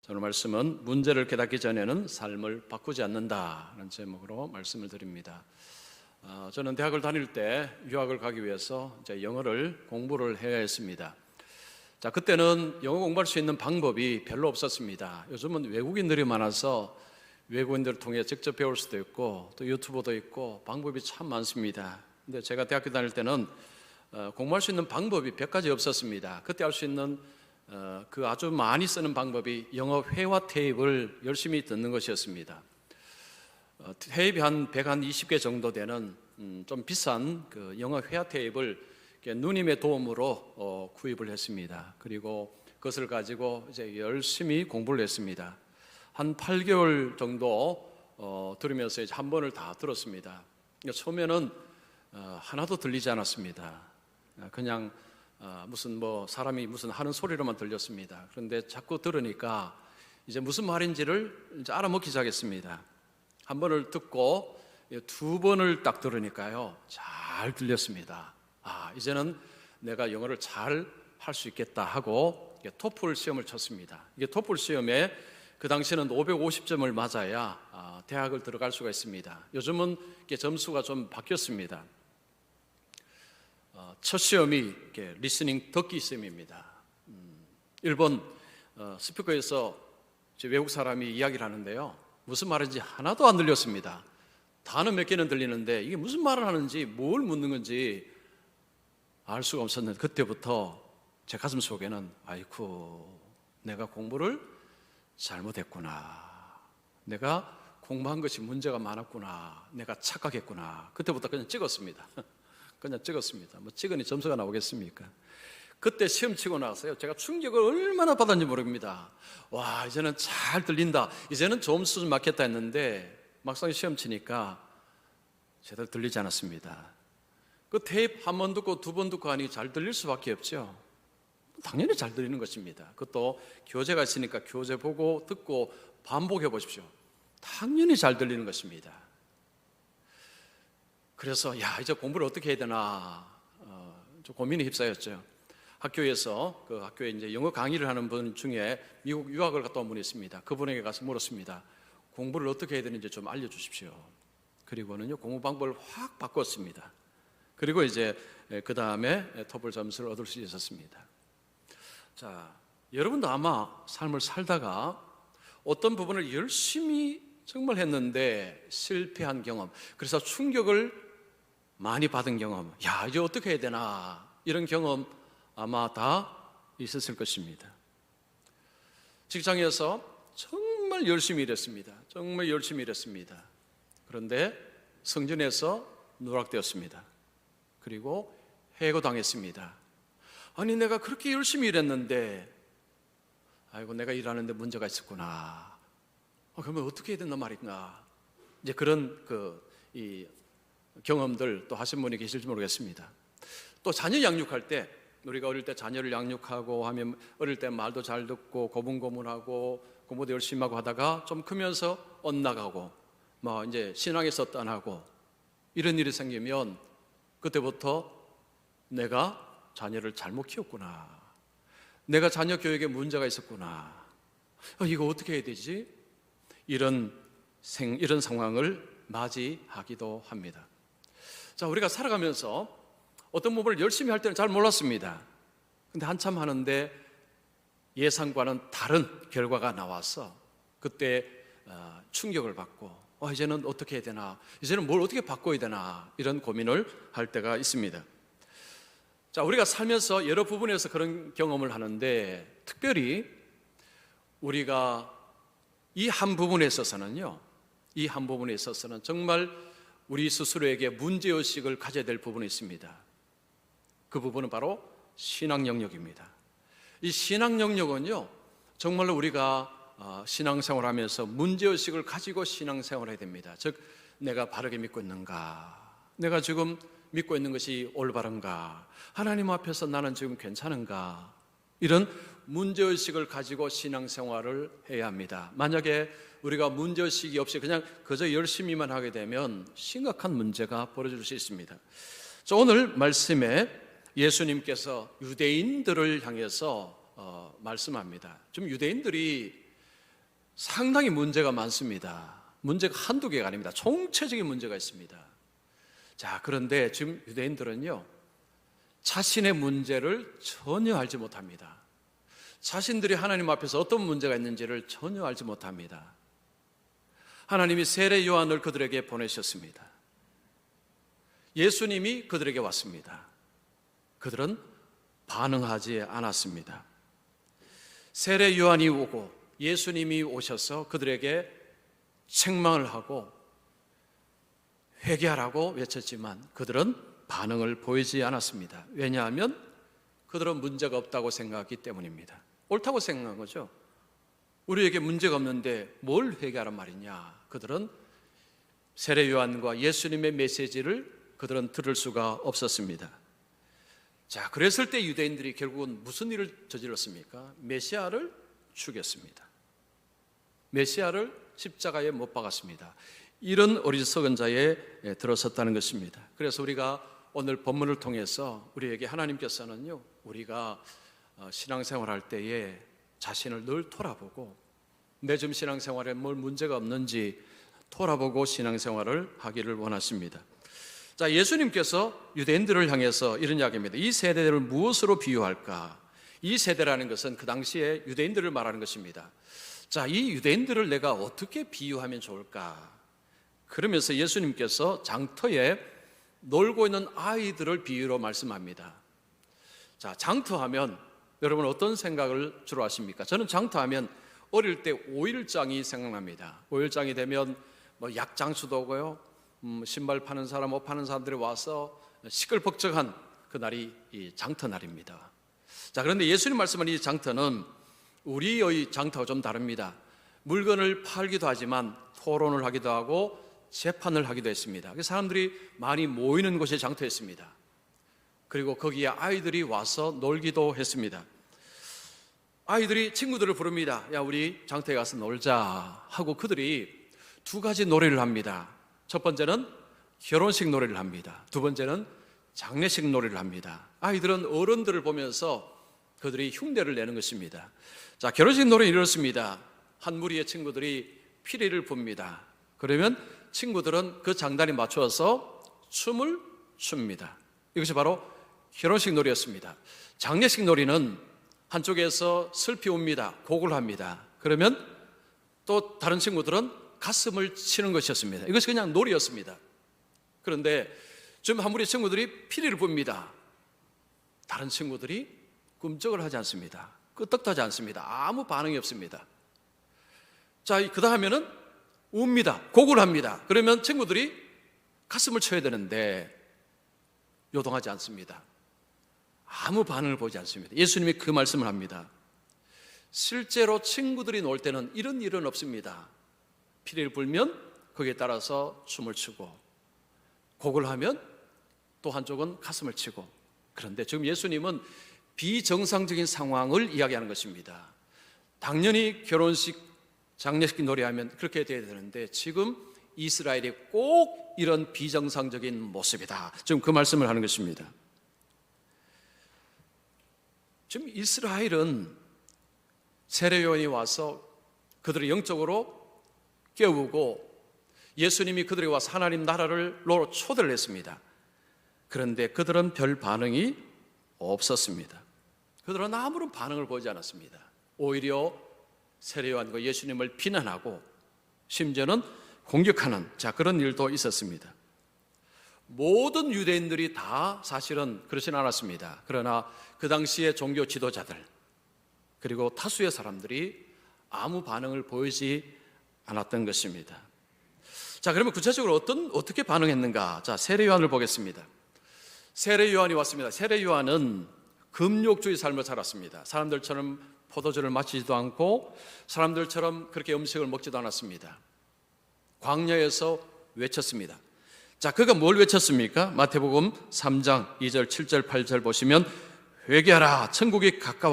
오늘 말씀은 문제를 깨닫기 전에는 삶을 바꾸지 않는다는 제목으로 말씀을 드립니다. 저는 대학을 다닐 때 유학을 가기 위해서 이제 영어를 공부를 해야 했습니다. 그때는 영어 공부할 수 있는 방법이 별로 없었습니다. 요즘은 외국인들이 많아서 외국인들을 통해 직접 배울 수도 있고 또 유튜브도 있고 방법이 참 많습니다. 근데 제가 대학교 다닐 때는 공부할 수 있는 방법이 몇 가지 없었습니다. 그때 할 수 있는 그 아주 많이 쓰는 방법이 영어 회화 테이프를 열심히 듣는 것이었습니다. 테이프 한 120개 정도 되는 좀 비싼 그 영어 회화 테이프를 누님의 도움으로 구입을 했습니다. 그리고 그것을 가지고 이제 열심히 공부를 했습니다. 한 8개월 정도 들으면서 이제 한 번을 다 들었습니다. 처음에는 하나도 들리지 않았습니다. 그냥 무슨 사람이 무슨 하는 소리로만 들렸습니다. 그런데 자꾸 들으니까 이제 무슨 말인지를 이제 알아먹기 시작했습니다. 한 번을 듣고 두 번을 딱 들으니까요, 잘 들렸습니다. 이제는 내가 영어를 잘 할 수 있겠다 하고 토플 시험을 쳤습니다. 이게 토플 시험에 그 당시에는 550점을 맞아야 대학을 들어갈 수가 있습니다. 요즘은 점수가 좀 바뀌었습니다. 첫 시험이 리스닝 듣기 시험입니다. 일본 스피커에서 외국 사람이 이야기를 하는데요, 무슨 말인지 하나도 안 들렸습니다. 단어 몇 개는 들리는데 이게 무슨 말을 하는지 뭘 묻는 건지 알 수가 없었는데, 그때부터 제 가슴 속에는 아이쿠, 내가 공부를 잘못했구나, 내가 공부한 것이 문제가 많았구나, 내가 착각했구나. 그때부터 그냥 찍었습니다. 그냥 찍었습니다. 찍으니 점수가 나오겠습니까? 그때 시험 치고 나서요, 제가 충격을 얼마나 받았는지 모릅니다. 와, 이제는 잘 들린다, 이제는 점수 좀 맞겠다 했는데 막상 시험 치니까 제대로 들리지 않았습니다. 그 테이프 한 번 듣고 두 번 듣고 하니 잘 들릴 수밖에 없죠. 당연히 잘 들리는 것입니다. 그것도 교재가 있으니까 교재 보고 듣고 반복해 보십시오. 당연히 잘 들리는 것입니다. 그래서 이제 공부를 어떻게 해야 되나 좀 고민에 휩싸였죠. 학교에서 그 학교에 이제 영어 강의를 하는 분 중에 미국 유학을 갔다 온 분이 있습니다. 그분에게 가서 물었습니다. 공부를 어떻게 해야 되는지 좀 알려주십시오. 그리고는요, 공부 방법을 확 바꿨습니다. 그리고 이제 그 다음에 토플 점수를 얻을 수 있었습니다. 여러분도 아마 삶을 살다가 어떤 부분을 열심히 정말 했는데 실패한 경험, 그래서 충격을 많이 받은 경험, 이제 어떻게 해야 되나, 이런 경험 아마 다 있었을 것입니다. 직장에서 정말 열심히 일했습니다. 정말 열심히 일했습니다. 그런데 승진해서 누락되었습니다. 그리고 해고당했습니다. 아니, 내가 그렇게 열심히 일했는데 내가 일하는데 문제가 있었구나. 그러면 어떻게 해야 된단 말인가. 이제 그런 이 경험들 또 하신 분이 계실지 모르겠습니다. 또 자녀 양육할 때, 우리가 어릴 때 자녀를 양육하고 하면 어릴 때 말도 잘 듣고 고분고분하고 공부도 열심히 하고 하다가 좀 크면서 엇나가고 이제 신앙에서 떠나고 이런 일이 생기면 그때부터 내가 자녀를 잘못 키웠구나, 내가 자녀 교육에 문제가 있었구나, 이거 어떻게 해야 되지? 이런 상황을 맞이하기도 합니다. 우리가 살아가면서 어떤 부분을 열심히 할 때는 잘 몰랐습니다. 근데 한참 하는데 예상과는 다른 결과가 나와서 그때 충격을 받고 이제는 어떻게 해야 되나, 이제는 뭘 어떻게 바꿔야 되나, 이런 고민을 할 때가 있습니다. 우리가 살면서 여러 부분에서 그런 경험을 하는데, 특별히 우리가 이 한 부분에 있어서는 정말 우리 스스로에게 문제의식을 가져야 될 부분이 있습니다. 그 부분은 바로 신앙 영역입니다. 이 신앙 영역은요, 정말로 우리가 신앙생활을 하면서 문제의식을 가지고 신앙생활을 해야 됩니다. 즉, 내가 바르게 믿고 있는가, 내가 지금 믿고 있는 것이 올바른가, 하나님 앞에서 나는 지금 괜찮은가, 이런 문제의식을 가지고 신앙생활을 해야 합니다. 만약에 우리가 문제의식이 없이 그냥 그저 열심히만 하게 되면 심각한 문제가 벌어질 수 있습니다. 오늘 말씀에 예수님께서 유대인들을 향해서 말씀합니다. 좀 유대인들이 상당히 문제가 많습니다. 문제가 한두 개가 아닙니다. 총체적인 문제가 있습니다. 자, 그런데 지금 유대인들은요, 자신의 문제를 전혀 알지 못합니다. 자신들이 하나님 앞에서 어떤 문제가 있는지를 전혀 알지 못합니다. 하나님이 세례 요한을 그들에게 보내셨습니다. 예수님이 그들에게 왔습니다. 그들은 반응하지 않았습니다. 세례 요한이 오고 예수님이 오셔서 그들에게 책망을 하고 회개하라고 외쳤지만 그들은 반응을 보이지 않았습니다. 왜냐하면 그들은 문제가 없다고 생각하기 때문입니다. 옳다고 생각한 거죠. 우리에게 문제가 없는데 뭘 회개하란 말이냐. 그들은 세례 요한과 예수님의 메시지를 그들은 들을 수가 없었습니다. 자, 그랬을 때 유대인들이 결국은 무슨 일을 저질렀습니까? 메시아를 죽였습니다. 메시아를 십자가에 못 박았습니다. 이런 어리석은 자에 들어섰다는 것입니다. 그래서 우리가 오늘 본문을 통해서 우리에게 하나님께서는요, 우리가 신앙생활할 때에 자신을 늘 돌아보고 내 좀 신앙생활에 뭘 문제가 없는지 돌아보고 신앙생활을 하기를 원하십니다. 자, 예수님께서 유대인들을 향해서 이런 이야기입니다. 이 세대를 무엇으로 비유할까? 이 세대라는 것은 그 당시에 유대인들을 말하는 것입니다. 자, 이 유대인들을 내가 어떻게 비유하면 좋을까? 그러면서 예수님께서 장터에 놀고 있는 아이들을 비유로 말씀합니다. 자, 장터하면 여러분 어떤 생각을 주로 하십니까? 저는 장터하면 어릴 때 5일장이 생각납니다. 5일장이 되면 뭐 약장수도 오고요, 신발 파는 사람, 옷 파는 사람들이 와서 시끌벅적한 그날이 이 장터날입니다. 자, 그런데 예수님 말씀하는 이 장터는 우리의 장터가 좀 다릅니다. 물건을 팔기도 하지만 토론을 하기도 하고 재판을 하기도 했습니다. 사람들이 많이 모이는 곳이 장터였습니다. 그리고 거기에 아이들이 와서 놀기도 했습니다. 아이들이 친구들을 부릅니다. 야, 우리 장터에 가서 놀자 하고 그들이 두 가지 노래를 합니다. 첫 번째는 결혼식 노래를 합니다. 두 번째는 장례식 노래를 합니다. 아이들은 어른들을 보면서 그들이 흉내를 내는 것입니다. 자, 결혼식 노래는 이렇습니다. 한 무리의 친구들이 피리를 붑니다. 그러면 친구들은 그 장단에 맞춰서 춤을 춥니다. 이것이 바로 결혼식 놀이였습니다. 장례식 놀이는 한쪽에서 슬피 웁니다. 곡을 합니다. 그러면 또 다른 친구들은 가슴을 치는 것이었습니다. 이것이 그냥 놀이였습니다. 그런데 지금 한 무리 친구들이 피리를 붑니다. 다른 친구들이 꿈쩍을 하지 않습니다. 끄떡하지 않습니다. 아무 반응이 없습니다. 자, 그 다음에는 웁니다. 곡을 합니다. 그러면 친구들이 가슴을 쳐야 되는데 요동하지 않습니다. 아무 반응을 보이지 않습니다. 예수님이 그 말씀을 합니다. 실제로 친구들이 놀 때는 이런 일은 없습니다. 피리를 불면 거기에 따라서 춤을 추고 곡을 하면 또 한쪽은 가슴을 치고, 그런데 지금 예수님은 비정상적인 상황을 이야기하는 것입니다. 당연히 결혼식, 장례식 놀이하면 그렇게 돼야 되는데 지금 이스라엘이 꼭 이런 비정상적인 모습이다. 지금 그 말씀을 하는 것입니다. 지금 이스라엘은 세례 요한이 와서 그들을 영적으로 깨우고 예수님이 그들에게 와서 하나님 나라로 초대를 했습니다. 그런데 그들은 별 반응이 없었습니다. 그들은 아무런 반응을 보이지 않았습니다. 오히려 세례 요한과 예수님을 비난하고 심지어는 공격하는 그런 일도 있었습니다. 모든 유대인들이 다 사실은 그렇지는 않았습니다. 그러나 그 당시의 종교 지도자들 그리고 다수의 사람들이 아무 반응을 보이지 않았던 것입니다. 자, 그러면 구체적으로 어떻게 반응했는가? 자, 세례 요한을 보겠습니다. 세례 요한이 왔습니다. 세례 요한은 금욕주의 삶을 살았습니다. 사람들처럼 포도주를 마시지도 않고 사람들처럼 그렇게 음식을 먹지도 않았습니다. 광야에서 외쳤습니다. 자, 그가 뭘 외쳤습니까? 마태복음 3장 2절, 7절, 8절 보시면 회개하라, 천국이 가까이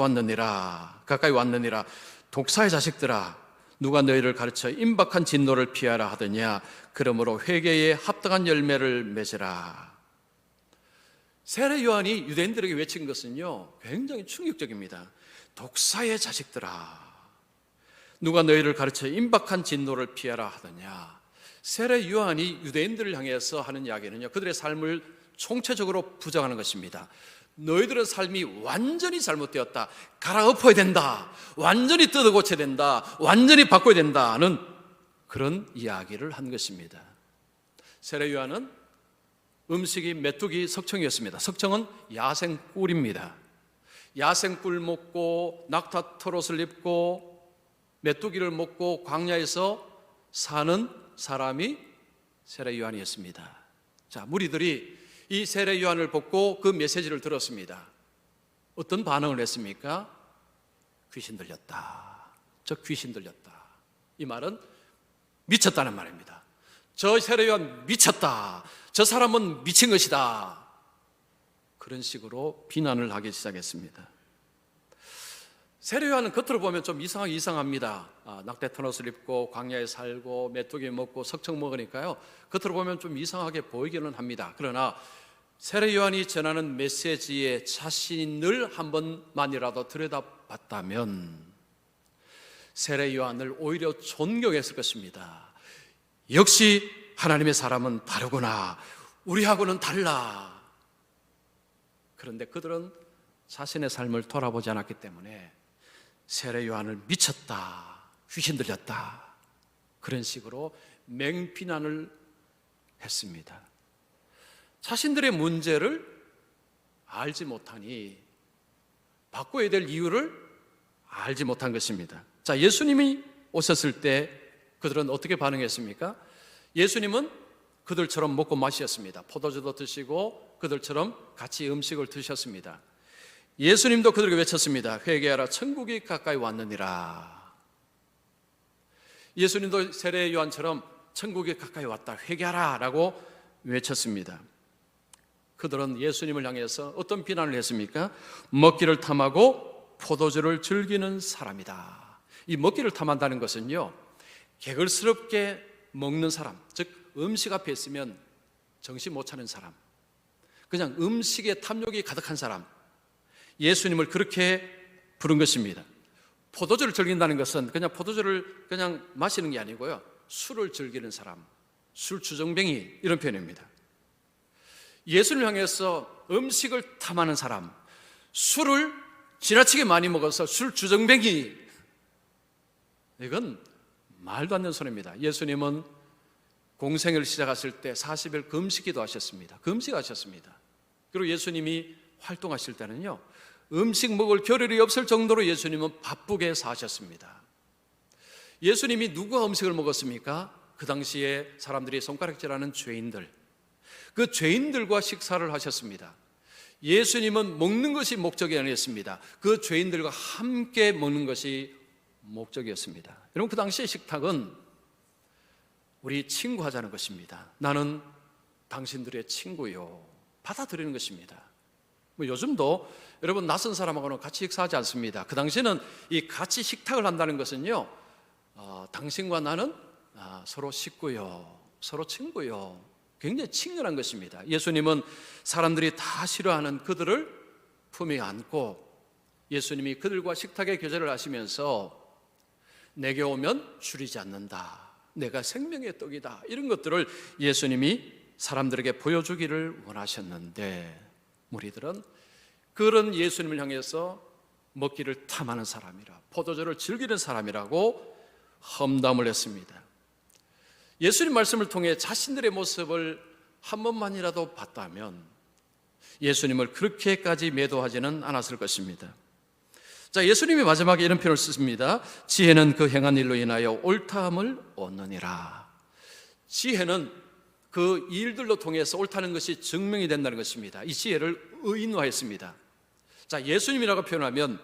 왔느니라. 독사의 자식들아, 누가 너희를 가르쳐 임박한 진노를 피하라 하더냐. 그러므로 회개에 합당한 열매를 맺으라. 세례 요한이 유대인들에게 외친 것은요 굉장히 충격적입니다. 독사의 자식들아, 누가 너희를 가르쳐 임박한 진노를 피하라 하더냐. 세례 요한이 유대인들을 향해서 하는 이야기는요, 그들의 삶을 총체적으로 부정하는 것입니다. 너희들의 삶이 완전히 잘못되었다, 갈아엎어야 된다, 완전히 뜯어고쳐야 된다, 완전히 바꿔야 된다는 그런 이야기를 한 것입니다. 세례 요한은 음식이 메뚜기 석청이었습니다. 석청은 야생꿀입니다. 야생꿀 먹고 낙타털옷을 입고 메뚜기를 먹고 광야에서 사는 사람이 세례 요한이었습니다. 자, 무리들이 이 세례 요한을 보고 그 메시지를 들었습니다. 어떤 반응을 했습니까? 귀신 들렸다. 저 귀신 들렸다. 이 말은 미쳤다는 말입니다. 저 세례 요한 미쳤다. 저 사람은 미친 것이다. 그런 식으로 비난을 하기 시작했습니다. 세례 요한은 겉으로 보면 좀 이상합니다. 낙타털옷을 입고 광야에 살고 메뚜기 먹고 석청 먹으니까요, 겉으로 보면 좀 이상하게 보이기는 합니다. 그러나 세례 요한이 전하는 메시지에 자신을 한 번만이라도 들여다봤다면 세례 요한을 오히려 존경했을 것입니다. 역시 하나님의 사람은 다르구나, 우리하고는 달라. 그런데 그들은 자신의 삶을 돌아보지 않았기 때문에 세례 요한을 미쳤다, 귀신 들렸다, 그런 식으로 맹비난을 했습니다. 자신들의 문제를 알지 못하니 바꿔야 될 이유를 알지 못한 것입니다. 자, 예수님이 오셨을 때 그들은 어떻게 반응했습니까? 예수님은 그들처럼 먹고 마셨습니다. 포도주도 드시고 그들처럼 같이 음식을 드셨습니다. 예수님도 그들에게 외쳤습니다. 회개하라, 천국이 가까이 왔느니라. 예수님도 세례 요한처럼 천국이 가까이 왔다, 회개하라 라고 외쳤습니다. 그들은 예수님을 향해서 어떤 비난을 했습니까? 먹기를 탐하고 포도주를 즐기는 사람이다. 이 먹기를 탐한다는 것은요, 개걸스럽게 먹는 사람, 즉 음식 앞에 있으면 정신 못 차리는 사람, 그냥 음식에 탐욕이 가득한 사람, 예수님을 그렇게 부른 것입니다. 포도주를 즐긴다는 것은 그냥 포도주를 그냥 마시는 게 아니고요, 술을 즐기는 사람, 술 주정뱅이, 이런 표현입니다. 예수님을 향해서 음식을 탐하는 사람, 술을 지나치게 많이 먹어서 술 주정뱅이, 이건 말도 안 되는 소리입니다. 예수님은 공생을 시작하실 때 40일 금식기도 하셨습니다. 금식하셨습니다. 그리고 예수님이 활동하실 때는요, 음식 먹을 겨를이 없을 정도로 예수님은 바쁘게 사셨습니다. 예수님이 누가 음식을 먹었습니까? 그 당시에 사람들이 손가락질하는 죄인들, 그 죄인들과 식사를 하셨습니다. 예수님은 먹는 것이 목적이 아니었습니다. 그 죄인들과 함께 먹는 것이 목적이었습니다. 여러분, 그 당시의 식탁은 우리 친구하자는 것입니다. 나는 당신들의 친구요, 받아들이는 것입니다. 요즘도 여러분 낯선 사람하고는 같이 식사하지 않습니다. 그 당시에는 이 같이 식탁을 한다는 것은요, 당신과 나는 서로 식구요, 서로 친구요, 굉장히 친근한 것입니다. 예수님은 사람들이 다 싫어하는 그들을 품에 안고 예수님이 그들과 식탁의 교제를 하시면서 내게 오면 줄이지 않는다, 내가 생명의 떡이다, 이런 것들을 예수님이 사람들에게 보여주기를 원하셨는데, 무리들은 그런 예수님을 향해서 먹기를 탐하는 사람이라, 포도주를 즐기는 사람이라고 험담을 했습니다. 예수님 말씀을 통해 자신들의 모습을 한 번만이라도 봤다면 예수님을 그렇게까지 매도하지는 않았을 것입니다. 자, 예수님이 마지막에 이런 표현을 쓰십니다. 지혜는 그 행한 일로 인하여 옳다함을 얻느니라. 지혜는 그 일들로 통해서 옳다는 것이 증명이 된다는 것입니다. 이 지혜를 의인화했습니다. 자, 예수님이라고 표현하면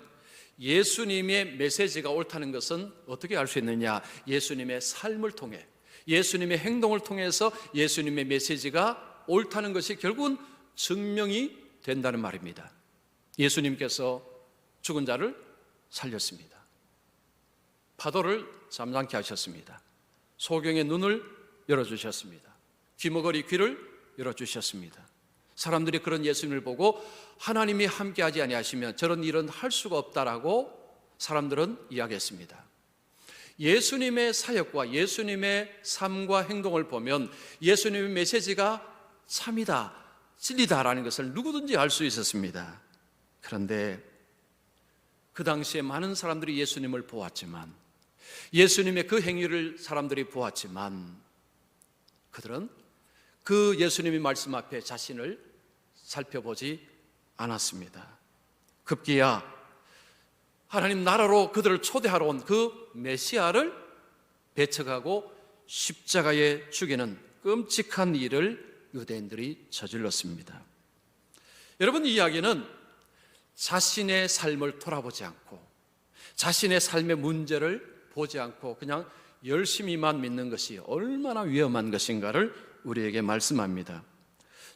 예수님의 메시지가 옳다는 것은 어떻게 알 수 있느냐? 예수님의 삶을 통해, 예수님의 행동을 통해서 예수님의 메시지가 옳다는 것이 결국은 증명이 된다는 말입니다. 예수님께서 죽은 자를 살렸습니다. 파도를 잠잠케 하셨습니다. 소경의 눈을 열어주셨습니다. 귀머거리 귀를 열어주셨습니다. 사람들이 그런 예수님을 보고 하나님이 함께하지 아니하시면 저런 일은 할 수가 없다라고 사람들은 이야기했습니다. 예수님의 사역과 예수님의 삶과 행동을 보면 예수님의 메시지가 참이다, 진리다라는 것을 누구든지 알 수 있었습니다. 그런데 그 당시에 많은 사람들이 예수님을 보았지만, 예수님의 그 행위를 사람들이 보았지만, 그들은 그 예수님의 말씀 앞에 자신을 살펴보지 않았습니다. 급기야 하나님 나라로 그들을 초대하러 온 그 메시아를 배척하고 십자가에 죽이는 끔찍한 일을 유대인들이 저질렀습니다. 여러분, 이 이야기는 자신의 삶을 돌아보지 않고 자신의 삶의 문제를 보지 않고 그냥 열심히만 믿는 것이 얼마나 위험한 것인가를 우리에게 말씀합니다.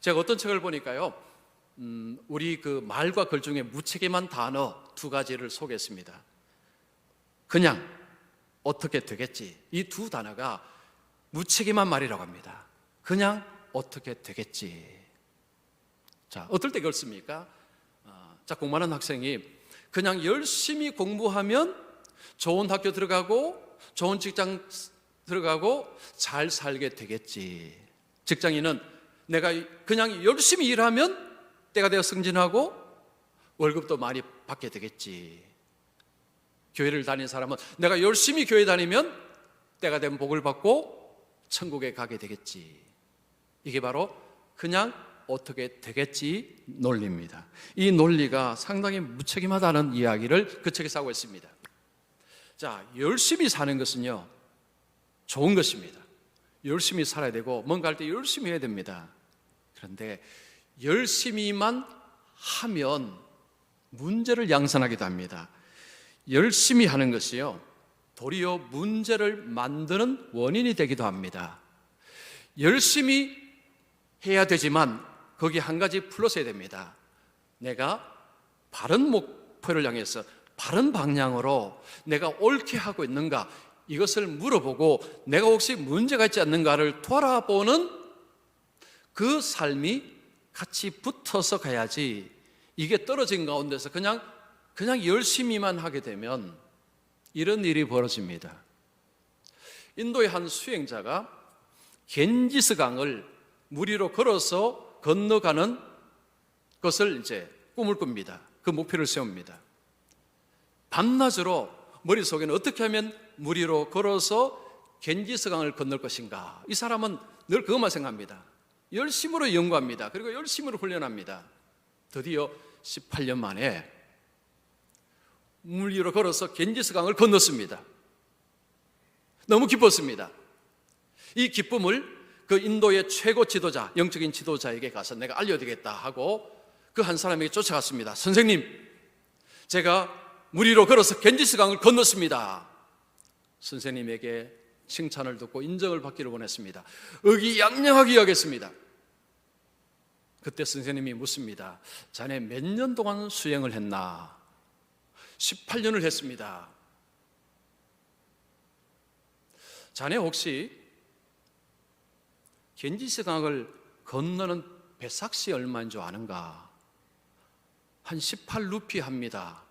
제가 어떤 책을 보니까요, 우리 그 말과 글 중에 무책임한 단어 두 가지를 소개했습니다. 그냥, 어떻게 되겠지. 이 두 단어가 무책임한 말이라고 합니다. 그냥, 어떻게 되겠지. 자, 어떨 때 그렇습니까? 자, 공부하는 학생이 그냥 열심히 공부하면 좋은 학교 들어가고 좋은 직장 들어가고 잘 살게 되겠지. 직장인은 내가 그냥 열심히 일하면 때가 되어 승진하고 월급도 많이 받게 되겠지. 교회를 다니는 사람은 내가 열심히 교회 다니면 때가 되면 복을 받고 천국에 가게 되겠지. 이게 바로 그냥 어떻게 되겠지 논리입니다. 이 논리가 상당히 무책임하다는 이야기를 그 책에서 하고 있습니다. 자, 열심히 사는 것은요, 좋은 것입니다. 열심히 살아야 되고 뭔가 할 때 열심히 해야 됩니다. 그런데 열심히만 하면 문제를 양산하기도 합니다. 열심히 하는 것이요, 도리어 문제를 만드는 원인이 되기도 합니다. 열심히 해야 되지만 거기 한 가지 플러스해야 됩니다. 내가 바른 목표를 향해서 바른 방향으로 내가 옳게 하고 있는가, 이것을 물어보고 내가 혹시 문제가 있지 않는가를 돌아보는 그 삶이 같이 붙어서 가야지, 이게 떨어진 가운데서 그냥 열심히만 하게 되면 이런 일이 벌어집니다. 인도의 한 수행자가 겐지스 강을 물 위로 걸어서 건너가는 것을 이제 꿈을 꿉니다. 그 목표를 세웁니다. 밤낮으로 머릿속에는 어떻게 하면 물 위로 걸어서 겐지스 강을 건널 것인가. 이 사람은 늘 그것만 생각합니다. 열심으로 연구합니다. 그리고 열심으로 훈련합니다. 드디어 18년 만에 물 위로 걸어서 겐지스 강을 건넜습니다. 너무 기뻤습니다. 이 기쁨을 그 인도의 최고 지도자, 영적인 지도자에게 가서 내가 알려드리겠다 하고 그 한 사람에게 쫓아갔습니다. 선생님, 제가 물 위로 걸어서 겐지스 강을 건넜습니다. 선생님에게 칭찬을 듣고 인정을 받기를 원했습니다. 의기양양하게 여겼습니다. 그때 선생님이 묻습니다. 자네 몇 년 동안 수행을 했나? 18년을 했습니다. 자네 혹시 겐지스 강을 건너는 배삭시 얼마인 줄 아는가? 한 18루피 합니다.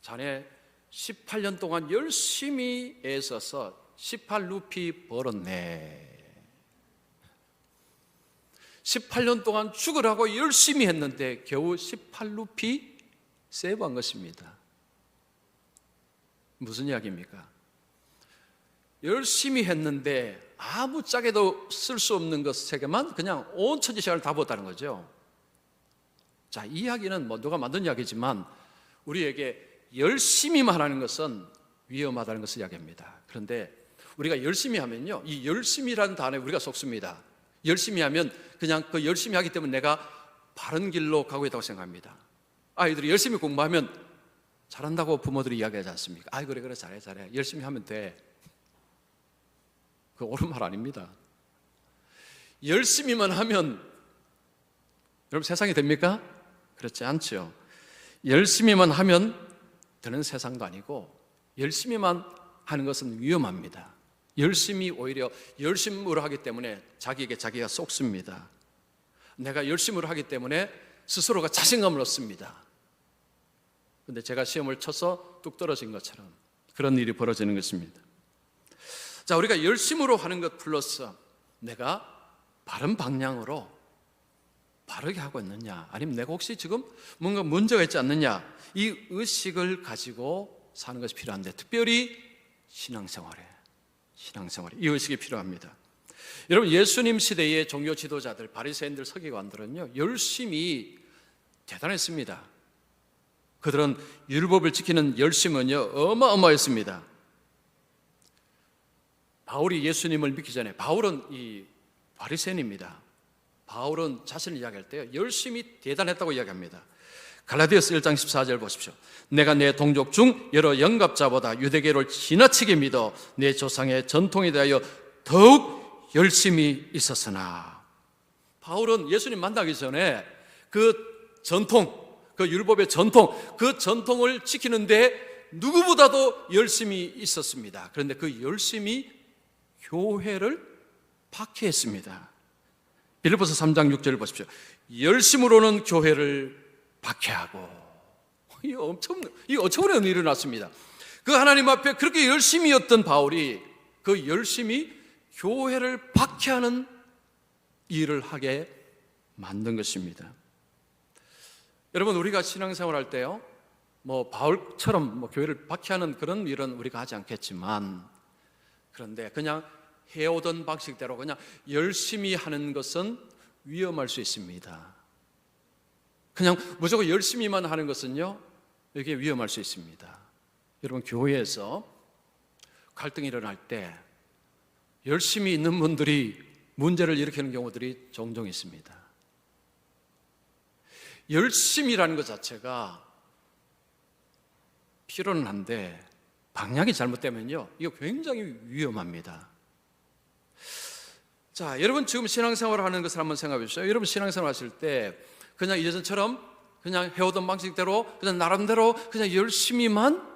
자네 18년 동안 열심히 애써서 18루피 벌었네. 18년 동안 죽으라고 열심히 했는데 겨우 18루피 세이브한 것입니다. 무슨 이야기입니까? 열심히 했는데 아무짝에도 쓸 수 없는 것에게만 그냥 온 천지 시간을 다 부었다는 거죠. 자, 이 이야기는 뭐 누가 만든 이야기지만 우리에게 열심히만 하는 것은 위험하다는 것을 이야기합니다. 그런데 우리가 열심히 하면요, 이 열심히라는 단어에 우리가 속습니다. 열심히 하면 그냥 그 열심히 하기 때문에 내가 바른 길로 가고 있다고 생각합니다. 아이들이 열심히 공부하면 잘한다고 부모들이 이야기하지 않습니까? 아이 그래 잘해 열심히 하면 돼. 그거 옳은 말 아닙니다. 열심히만 하면 여러분 세상이 됩니까? 그렇지 않죠. 열심히만 하면 되는 세상도 아니고 열심히만 하는 것은 위험합니다. 열심히 오히려 열심으로 하기 때문에 자기에게 자기가 속습니다. 내가 열심으로 하기 때문에 스스로가 자신감을 얻습니다. 근데 제가 시험을 쳐서 뚝 떨어진 것처럼 그런 일이 벌어지는 것입니다. 자, 우리가 열심으로 하는 것 플러스 내가 바른 방향으로 바르게 하고 있느냐, 아니면 내가 혹시 지금 뭔가 문제가 있지 않느냐, 이 의식을 가지고 사는 것이 필요한데, 특별히 신앙생활에 이 의식이 필요합니다. 여러분, 예수님 시대의 종교 지도자들, 바리새인들, 서기관들은요 열심히 대단했습니다. 그들은 율법을 지키는 열심은요 어마어마했습니다. 바울이 예수님을 믿기 전에, 바울은 이 바리새인입니다. 바울은 자신을 이야기할 때 열심히 대단했다고 이야기합니다. 갈라디아서 1장 14절 보십시오. 내가 내 동족 중 여러 영갑자보다 유대교를 지나치게 믿어 내 조상의 전통에 대하여 더욱 열심히 있었으나. 바울은 예수님 만나기 전에 그 전통, 그 율법의 전통, 그 전통을 지키는데 누구보다도 열심히 있었습니다. 그런데 그 열심히 교회를 박해했습니다. 빌립보서 3장 6절을 보십시오. 열심으로는 교회를 박해하고. 이 엄청난 일이 일어났습니다. 그 하나님 앞에 그렇게 열심히였던 바울이 그 열심히 교회를 박해하는 일을 하게 만든 것입니다. 여러분, 우리가 신앙생활 할 때요, 바울처럼 교회를 박해하는 그런 일은 우리가 하지 않겠지만, 그런데 그냥 해오던 방식대로 그냥 열심히 하는 것은 위험할 수 있습니다. 그냥 무조건 열심히만 하는 것은요, 이게 위험할 수 있습니다. 여러분, 교회에서 갈등이 일어날 때 열심히 있는 분들이 문제를 일으키는 경우들이 종종 있습니다. 열심이라는 것 자체가 필요는 한데 방향이 잘못되면요, 이거 굉장히 위험합니다. 자, 여러분 지금 신앙생활을 하는 것을 한번 생각해 보십시오. 여러분 신앙생활 하실 때 그냥 이전처럼 그냥 해오던 방식대로 그냥 나름대로 그냥 열심히만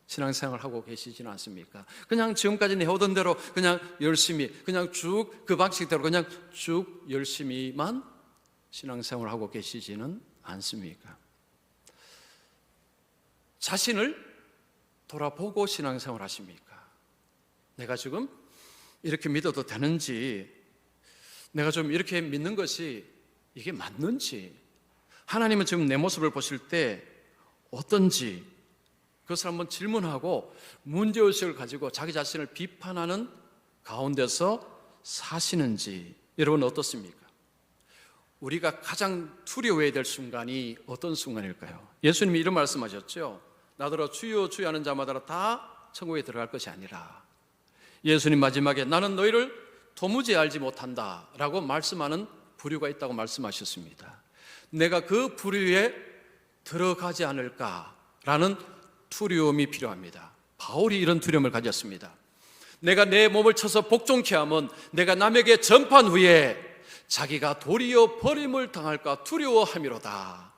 신앙생활을 하고 계시지는 않습니까? 그냥 지금까지는 해오던 대로 그냥 열심히 그냥 쭉 그 방식대로 그냥 쭉 열심히만 신앙생활을 하고 계시지는 않습니까? 자신을 돌아보고 신앙생활 하십니까? 내가 지금 이렇게 믿어도 되는지, 내가 좀 이렇게 믿는 것이 이게 맞는지, 하나님은 지금 내 모습을 보실 때 어떤지 그것을 한번 질문하고 문제의식을 가지고 자기 자신을 비판하는 가운데서 사시는지, 여러분 어떻습니까? 우리가 가장 두려워해야 될 순간이 어떤 순간일까요? 예수님이 이런 말씀하셨죠. 나더러 주여 주여 하는 자마다 다 천국에 들어갈 것이 아니라, 예수님 마지막에 나는 너희를 도무지 알지 못한다 라고 말씀하는 부류가 있다고 말씀하셨습니다. 내가 그 부류에 들어가지 않을까라는 두려움이 필요합니다. 바울이 이런 두려움을 가졌습니다. 내가 내 몸을 쳐서 복종케 하면 내가 남에게 전판 후에 자기가 도리어 버림을 당할까 두려워함이로다.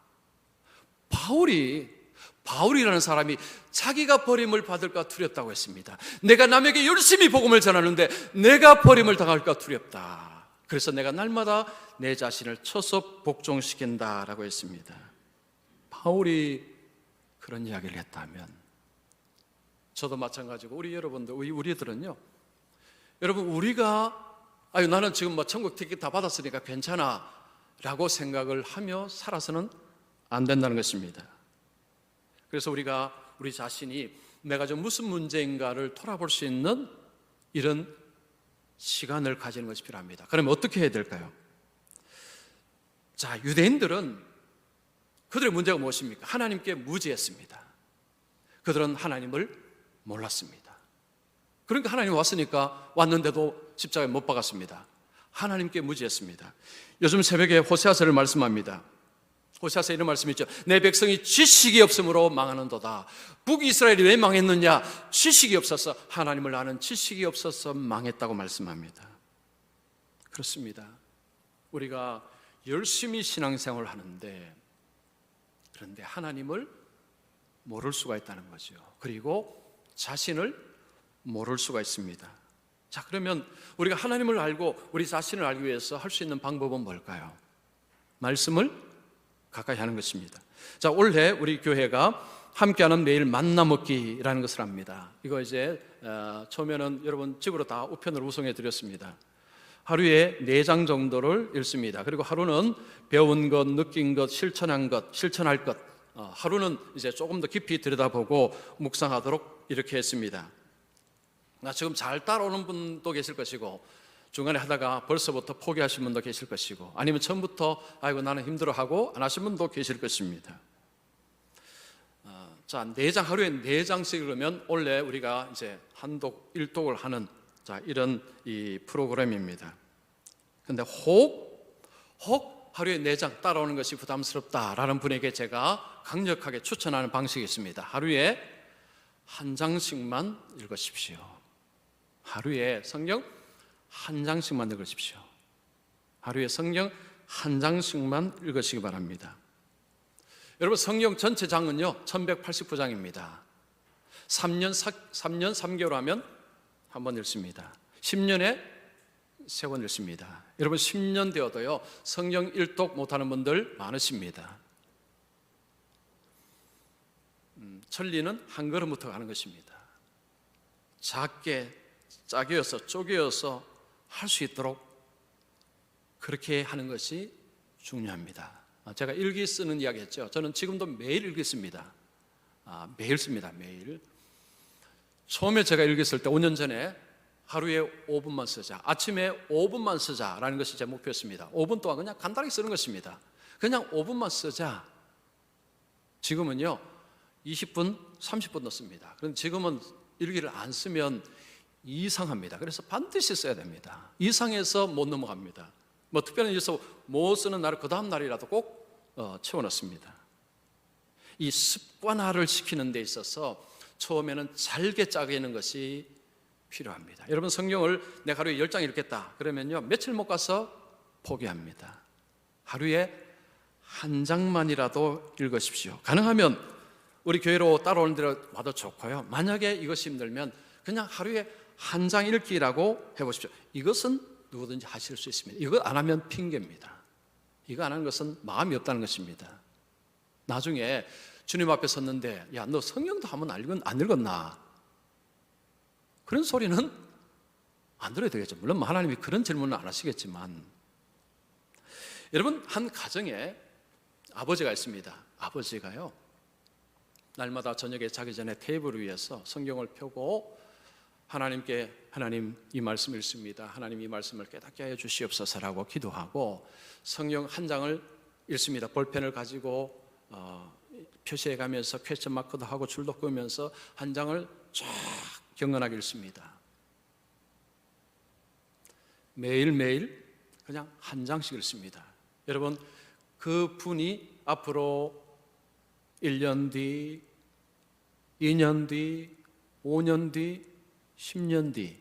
바울이라는 사람이 자기가 버림을 받을까 두렵다고 했습니다. 내가 남에게 열심히 복음을 전하는데 내가 버림을 당할까 두렵다. 그래서 내가 날마다 내 자신을 쳐서 복종시킨다라고 했습니다. 바울이 그런 이야기를 했다면 저도 마찬가지고 우리들은요, 여러분 우리가 나는 지금 천국 티켓 다 받았으니까 괜찮아 라고 생각을 하며 살아서는 안 된다는 것입니다. 그래서 우리 자신이 내가 좀 무슨 문제인가를 돌아볼 수 있는 이런 시간을 가지는 것이 필요합니다. 그러면 어떻게 해야 될까요? 자, 유대인들은 그들의 문제가 무엇입니까? 하나님께 무지했습니다. 그들은 하나님을 몰랐습니다. 그러니까 하나님이 왔는데도 십자가에 못 박았습니다. 하나님께 무지했습니다. 요즘 새벽에 호세아서를 말씀합니다. 호세아서 이런 말씀이 있죠. 내 백성이 지식이 없으므로 망하는도다. 북이스라엘이 왜 망했느냐? 지식이 없어서, 하나님을 아는 지식이 없어서 망했다고 말씀합니다. 그렇습니다. 우리가 열심히 신앙생활을 하는데, 그런데 하나님을 모를 수가 있다는 거죠. 그리고 자신을 모를 수가 있습니다. 자, 그러면 우리가 하나님을 알고 우리 자신을 알기 위해서 할 수 있는 방법은 뭘까요? 말씀을 가까이 하는 것입니다. 자, 올해 우리 교회가 함께하는 매일 만나 먹기라는 것을 합니다. 이거 이제 처음에는 여러분 집으로 다 우편을 우송해 드렸습니다. 하루에 4장 정도를 읽습니다. 그리고 하루는 배운 것, 느낀 것, 실천한 것, 실천할 것, 하루는 이제 조금 더 깊이 들여다보고 묵상하도록 이렇게 했습니다. 지금 잘 따라오는 분도 계실 것이고, 중간에 하다가 벌써부터 포기하신 분도 계실 것이고, 아니면 처음부터 아이고 나는 힘들어하고 안 하신 분도 계실 것입니다. 자, 4장, 하루에 4장씩 그러면 원래 우리가 이제 한독, 일독을 하는 이런 이 프로그램입니다. 근데 혹 하루에 4장 따라오는 것이 부담스럽다라는 분에게 제가 강력하게 추천하는 방식이 있습니다. 하루에 1장씩만 읽으십시오. 하루에 성경 1장씩만 읽으십시오. 하루에 성경 1장씩만 읽으시기 바랍니다. 여러분, 성경 전체 장은요 1189장입니다. 3년 3개월 하면 한 번 읽습니다. 10년에 3번 읽습니다. 여러분, 10년 되어도요 성경 일독 못하는 분들 많으십니다. 천리는 한 걸음부터 가는 것입니다. 작게 쪼개어서 할 수 있도록 그렇게 하는 것이 중요합니다. 제가 일기 쓰는 이야기 했죠. 저는 지금도 매일 일기 씁니다. 매일 씁니다. 매일. 처음에 제가 일기 쓸 때 5년 전에 하루에 5분만 쓰자, 아침에 5분만 쓰자라는 것이 제 목표였습니다. 5분 동안 그냥 간단하게 쓰는 것입니다. 그냥 5분만 쓰자. 지금은요 20분, 30분 넣습니다. 그런데 지금은 일기를 안 쓰면 이상합니다. 그래서 반드시 써야 됩니다. 이상해서 못 넘어갑니다. 뭐 특별한 일에서 못 쓰는 날, 그 다음 날이라도 꼭 채워넣습니다. 이 습관화를 시키는 데 있어서 처음에는 잘게 짜기는 것이 필요합니다. 여러분, 성경을 내가 하루에 10장 읽겠다 그러면요 며칠 못 가서 포기합니다. 하루에 1장만이라도 읽으십시오. 가능하면 우리 교회로 따라오는 대로 와도 좋고요. 만약에 이것이 힘들면 그냥 하루에 1장 읽기라고 해보십시오. 이것은 누구든지 하실 수 있습니다. 이거 안 하면 핑계입니다. 이거 안 하는 것은 마음이 없다는 것입니다. 나중에 주님 앞에 섰는데 야, 너 성경도 한번 안 읽었나? 그런 소리는 안 들어야 되겠죠. 물론 하나님이 그런 질문은 안 하시겠지만, 여러분, 한 가정에 아버지가 있습니다. 아버지가요 날마다 저녁에 자기 전에 테이블 위에서 성경을 펴고 하나님께, 하나님 이 말씀 읽습니다, 하나님 이 말씀을 깨닫게 하여 주시옵소서라고 기도하고 성경 1장을 읽습니다. 볼펜을 가지고 표시해 가면서 퀘스천 마크도 하고 줄도 그으면서 1장을 쫙 경건하게 읽습니다. 매일매일 그냥 1장씩 읽습니다. 여러분, 그 분이 앞으로 1년 뒤, 2년 뒤, 5년 뒤, 10년 뒤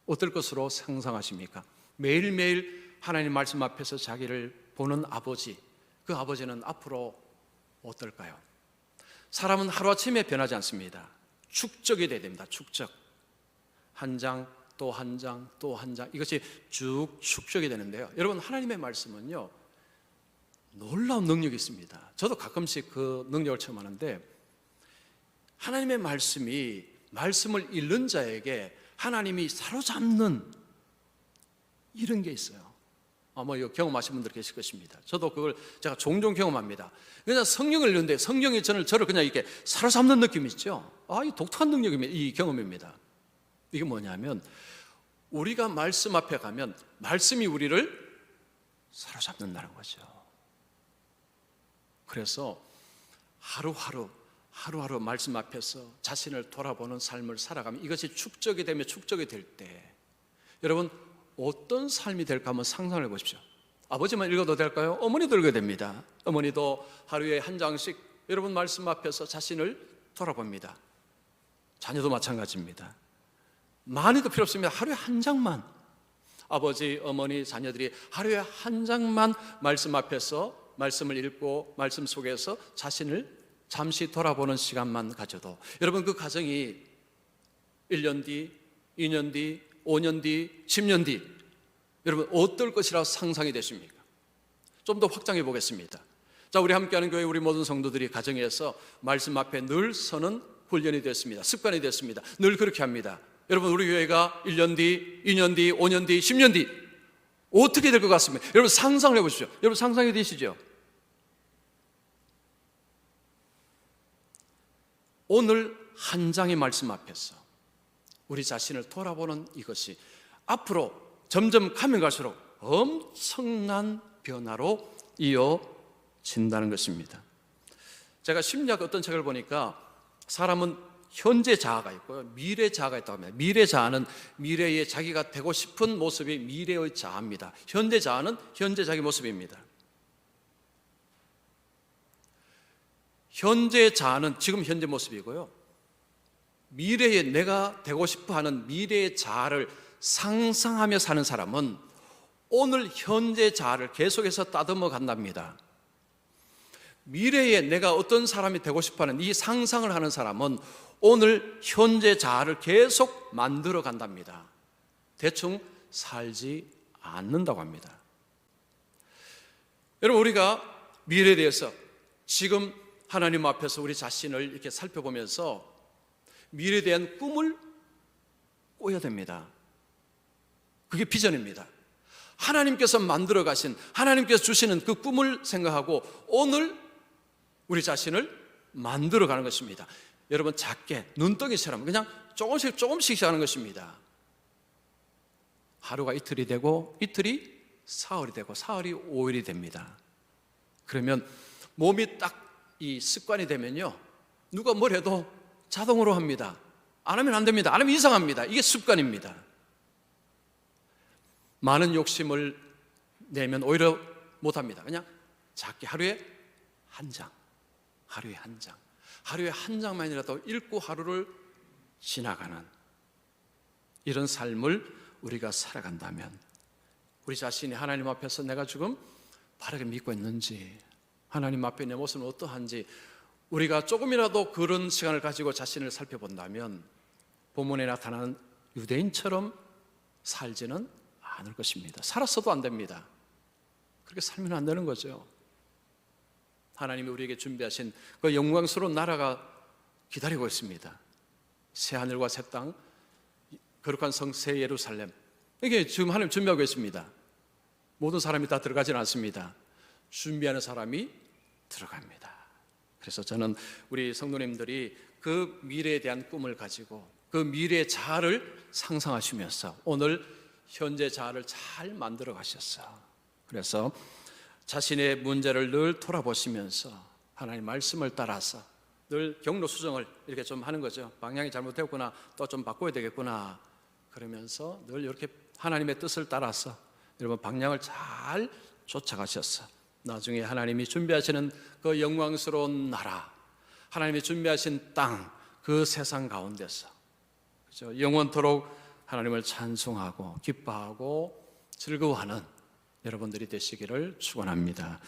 어떨 것으로 상상하십니까? 매일매일 하나님 말씀 앞에서 자기를 보는 아버지, 그 아버지는 앞으로 어떨까요? 사람은 하루아침에 변하지 않습니다. 축적이 돼야 됩니다. 축적. 1장, 또 1장, 또 1장, 이것이 쭉 축적이 되는데요. 여러분, 하나님의 말씀은요 놀라운 능력이 있습니다. 저도 가끔씩 그 능력을 체험하는데, 하나님의 말씀이 말씀을 읽는 자에게 하나님이 사로잡는 이런 게 있어요. 아마 이거 경험하신 분들 계실 것입니다. 저도 그걸 제가 종종 경험합니다. 그냥 성경을 읽는데 성경이 저를 그냥 이렇게 사로잡는 느낌이 있죠. 이 독특한 능력입니다. 이 경험입니다. 이게 뭐냐면, 우리가 말씀 앞에 가면 말씀이 우리를 사로잡는다는 거죠. 그래서 하루하루 말씀 앞에서 자신을 돌아보는 삶을 살아가면 이것이 축적이 되면 축적이 될 때, 여러분 어떤 삶이 될까 한번 상상을 해보십시오. 아버지만 읽어도 될까요? 어머니도 읽어야 됩니다. 어머니도 하루에 1장씩 여러분 말씀 앞에서 자신을 돌아봅니다. 자녀도 마찬가지입니다. 많이도 필요 없습니다. 하루에 1장만, 아버지, 어머니, 자녀들이 하루에 1장만 말씀 앞에서 말씀을 읽고 말씀 속에서 자신을 잠시 돌아보는 시간만 가져도, 여러분 그 가정이 1년 뒤, 2년 뒤, 5년 뒤, 10년 뒤 여러분 어떨 것이라고 상상이 되십니까? 좀 더 확장해 보겠습니다. 자, 우리 함께하는 교회 우리 모든 성도들이 가정에서 말씀 앞에 늘 서는 훈련이 됐습니다. 습관이 됐습니다. 늘 그렇게 합니다. 여러분, 우리 교회가 1년 뒤, 2년 뒤, 5년 뒤, 10년 뒤 어떻게 될 것 같습니까? 여러분 상상을 해보십시오. 여러분 상상이 되시죠? 오늘 한 장의 말씀 앞에서 우리 자신을 돌아보는 이것이 앞으로 점점 가면 갈수록 엄청난 변화로 이어진다는 것입니다. 제가 심리학 어떤 책을 보니까 사람은 현재 자아가 있고요, 미래 자아가 있다고 합니다. 미래 자아는 미래에 자기가 되고 싶은 모습이 미래의 자아입니다. 현재 자아는 현재 자기 모습입니다. 현재 자아는 지금 현재 모습이고요, 미래에 내가 되고 싶어 하는 미래의 자아를 상상하며 사는 사람은 오늘 현재 자아를 계속해서 따듬어 간답니다. 미래에 내가 어떤 사람이 되고 싶어하는 이 상상을 하는 사람은 오늘 현재 자아를 계속 만들어 간답니다. 대충 살지 않는다고 합니다. 여러분, 우리가 미래에 대해서 지금 하나님 앞에서 우리 자신을 이렇게 살펴보면서 미래에 대한 꿈을 꿔야 됩니다. 그게 비전입니다. 하나님께서 만들어 가신, 하나님께서 주시는 그 꿈을 생각하고 오늘 우리 자신을 만들어 가는 것입니다. 여러분, 작게 눈덩이처럼 그냥 조금씩 하는 것입니다. 하루가 이틀이 되고 이틀이 사흘이 되고 사흘이 5일이 됩니다. 그러면 몸이 딱 이 습관이 되면요, 누가 뭘 해도 자동으로 합니다. 안 하면 안 됩니다. 안 하면 이상합니다. 이게 습관입니다. 많은 욕심을 내면 오히려 못합니다. 그냥 작게 하루에 한 장, 하루에 한 장만이라도 읽고 하루를 지나가는 이런 삶을 우리가 살아간다면 우리 자신이 하나님 앞에서 내가 지금 바르게 믿고 있는지, 하나님 앞에 내 모습은 어떠한지 우리가 조금이라도 그런 시간을 가지고 자신을 살펴본다면 본문에 나타나는 유대인처럼 살지는 않을 것입니다. 살았어도 안 됩니다. 그렇게 살면 안 되는 거죠. 하나님이 우리에게 준비하신 그 영광스러운 나라가 기다리고 있습니다. 새 하늘과 새 땅, 거룩한 성 새 예루살렘, 이게 지금 하나님 준비하고 있습니다. 모든 사람이 다 들어가지는 않습니다. 준비하는 사람이 들어갑니다. 그래서 저는 우리 성도님들이 그 미래에 대한 꿈을 가지고 그 미래의 자아를 상상하시면서 오늘 현재 자아를 잘 만들어 가셨어. 그래서 자신의 문제를 늘 돌아보시면서 하나님 말씀을 따라서 늘 경로 수정을 이렇게 좀 하는 거죠. 방향이 잘못되었구나, 또 좀 바꿔야 되겠구나, 그러면서 늘 이렇게 하나님의 뜻을 따라서 여러분 방향을 잘 쫓아가셨어. 나중에 하나님이 준비하시는 그 영광스러운 나라, 하나님이 준비하신 땅, 그 세상 가운데서 그죠? 영원토록 하나님을 찬송하고 기뻐하고 즐거워하는 여러분들이 되시기를 축원합니다.